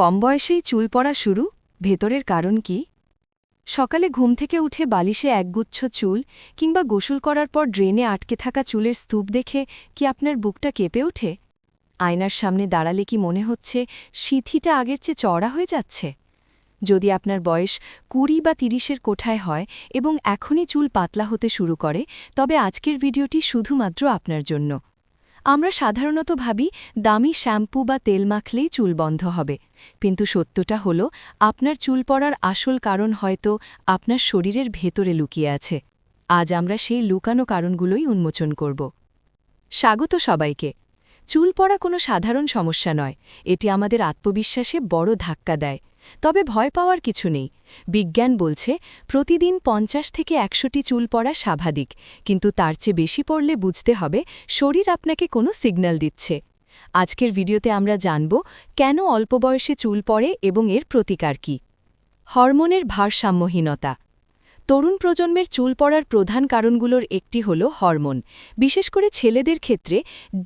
কম বয়সেই চুল পড়া শুরু, ভেতরের কারণ কি? সকালে ঘুম থেকে উঠে বালিশে একগুচ্ছ চুল কিংবা গোসল করার পর ড্রেনে আটকে থাকা চুলের স্তূপ দেখে কি আপনার বুকটা কেঁপে ওঠে? আয়নার সামনে দাঁড়ালে কি মনে হচ্ছে সিথিটা আগের চেয়ে চওড়া হয়ে যাচ্ছে? যদি আপনার বয়স ২০ বা ৩০-এর কোঠায় হয় এবং এখনই চুল পাতলা হতে শুরু করে, তবে আজকের ভিডিওটি শুধুমাত্র আপনার জন্য। আমরা সাধারণত ভাবি দামি শ্যাম্পু বা তেল মাখলেই চুল বন্ধ হবে, কিন্তু সত্যটা হলো আপনার চুল পড়ার আসল কারণ হয়তো আপনার শরীরের ভেতরে লুকিয়ে আছে। আজ আমরা সেই লুকানো কারণগুলোই উন্মোচন করব। স্বাগত সবাইকে। চুল পড়া কোনো সাধারণ সমস্যা নয়, এটি আমাদের আত্মবিশ্বাসে বড় ধাক্কা দেয়। তবে ভয় পাওয়ার কিছু নেই। বিজ্ঞান বলছে প্রতিদিন ৫০ থেকে ১০০টি চুল পড়া স্বাভাবিক, কিন্তু তার চেয়ে বেশি পড়লে বুঝতে হবে শরীর আপনাকে কোনো সিগন্যাল দিচ্ছে। আজকের ভিডিওতে আমরা জানব কেন অল্প বয়সে চুল পড়ে এবং এর প্রতিকার কী। হরমোনের ভারসাম্যহীনতা। তরুণ প্রজন্মের চুল পড়ার প্রধান কারণগুলোর একটি হল হরমোন। বিশেষ করে ছেলেদের ক্ষেত্রে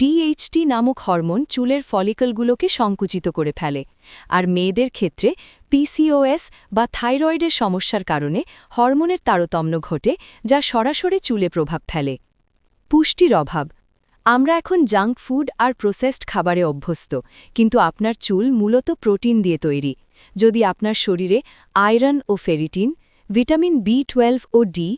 DHT নামক হরমোন চুলের ফলিকলগুলোকে সংকুচিত করে ফেলে, আর মেয়েদের ক্ষেত্রে PCOS বা থাইরয়েডের সমস্যার কারণে হরমোনের তারতম্য ঘটে, যা সরাসরি চুলে প্রভাব ফেলে। পুষ্টির অভাব। আমরা এখন জাঙ্ক ফুড আর প্রসেসড খাবারে অভ্যস্ত, কিন্তু আপনার চুল মূলত প্রোটিন দিয়ে তৈরি। যদি আপনার শরীরে আয়রন ও ফেরিটিন, ভিটামিন B12 ও ডি,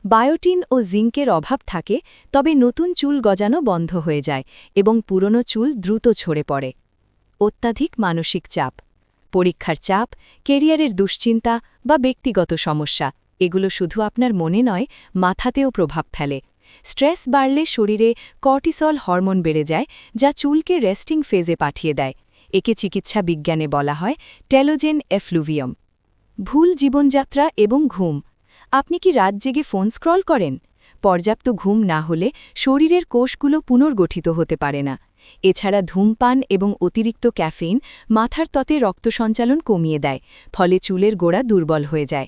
বায়োটিন ও জিঙ্কের অভাব থাকে, তবে নতুন চুল গজানো বন্ধ হয়ে যায় এবং পুরনো চুল দ্রুত ঝরে পড়ে। অত্যাধিক মানসিক চাপ। পরীক্ষার চাপ, কেরিয়ারের দুশ্চিন্তা বা ব্যক্তিগত সমস্যা, এগুলো শুধু আপনার মনে নয়, মাথাতেও প্রভাব ফেলে। স্ট্রেস বাড়লে শরীরে কর্টিসল হরমোন বেড়ে যায়, যা চুলকে রেস্টিং ফেজে পাঠিয়ে দেয়। একে চিকিৎসা বিজ্ঞানে বলা হয় টেলোজেন এফ্লুভিয়াম। ভুল জীবনযাত্রা এবং ঘুম। আপনি কি রাত জেগে ফোন স্ক্রল করেন? পর্যাপ্ত ঘুম না হলে শরীরের কোষগুলো পুনর্গঠিত হতে পারে না। এছাড়া ধূমপান এবং অতিরিক্ত ক্যাফেইন মাথার ত্বকে রক্ত সঞ্চালন কমিয়ে দেয়, ফলে চুলের গোড়া দুর্বল হয়ে যায়।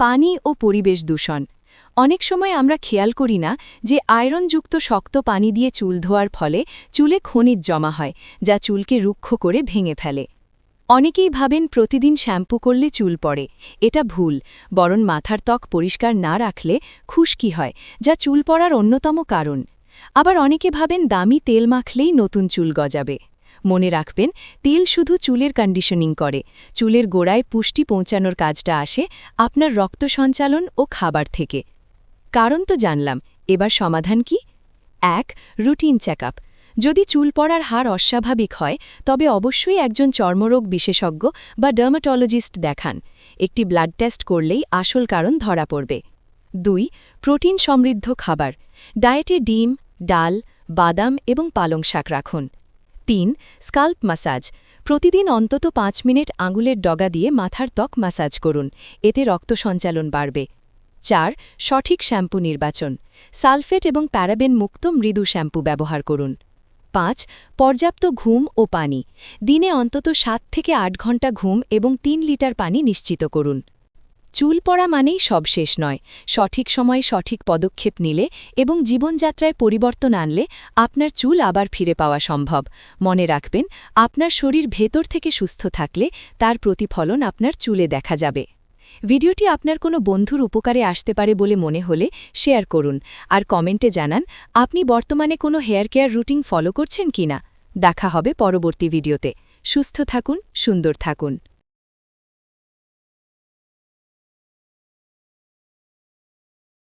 পানি ও পরিবেশ দূষণ। অনেক সময় আমরা খেয়াল করি না যে আয়রনযুক্ত শক্ত পানি দিয়ে চুল ধোয়ার ফলে চুলে খনিজ জমা হয়, যা চুলকে রুক্ষ করে ভেঙে ফেলে। অনেকেই ভাবেন প্রতিদিন শ্যাম্পু করলে চুল পড়ে। এটা ভুল, বরং মাথার ত্বক পরিষ্কার না রাখলে খুশকি হয়, যা চুল পড়ার অন্যতম কারণ। আবার অনেকে ভাবেন দামি তেল মাখলেই নতুন চুল গজাবে। মনে রাখবেন, তেল শুধু চুলের কন্ডিশনিং করে, চুলের গোড়ায় পুষ্টি পৌঁছানোর কাজটা আসে আপনার রক্ত সঞ্চালন ও খাবার থেকে। কারণ তো জানলাম, এবার সমাধান কি? ১. Routine checkup. যদি চুল পড়ার হার অস্বাভাবিক হয়, তবে অবশ্যই একজন চর্মরোগ বিশেষজ্ঞ বা ডার্মাটোলজিস্ট দেখান। একটি ব্লাড টেস্ট করলেই আসল কারণ ধরা পড়বে। ২. প্রোটিন সমৃদ্ধ খাবার। ডায়েটে ডিম, ডাল, বাদাম এবং পালং শাক রাখুন। ৩. SCALP massage. প্রতিদিন অন্তত ৫ মিনিট আঙুলের ডগা দিয়ে মাথার ত্বক ম্যাসাজ করুন, এতে রক্ত সঞ্চালন বাড়বে। ৪. সঠিক শ্যাম্পু নির্বাচন। সালফেট এবং প্যারাবেন মুক্ত মৃদু শ্যাম্পু ব্যবহার করুন। ৫. পর্যাপ্ত ঘুম ও পানি। দিনে অন্তত ৭ থেকে ৮ ঘণ্টা ঘুম এবং ৩ লিটার পানি নিশ্চিত করুন। চুল পড়া মানেই সব শেষ নয়। সঠিক সময়ে সঠিক পদক্ষেপ নিলে এবং জীবনযাত্রায় পরিবর্তন আনলে আপনার চুল আবার ফিরে পাওয়া সম্ভব। মনে রাখবেন, আপনার শরীর ভেতর থেকে সুস্থ থাকলে তার প্রতিফলন আপনার চুলে দেখা যাবে। ভিডিওটি আপনার কোনো বন্ধুর উপকারে আসতে পারে বলে মনে হলে শেয়ার করুন, আর কমেন্টে জানান আপনি বর্তমানে কোনো হেয়ার কেয়ার রুটিন ফলো করছেন কিনা। দেখা হবে পরবর্তী ভিডিওতে। সুস্থ থাকুন, সুন্দর থাকুন।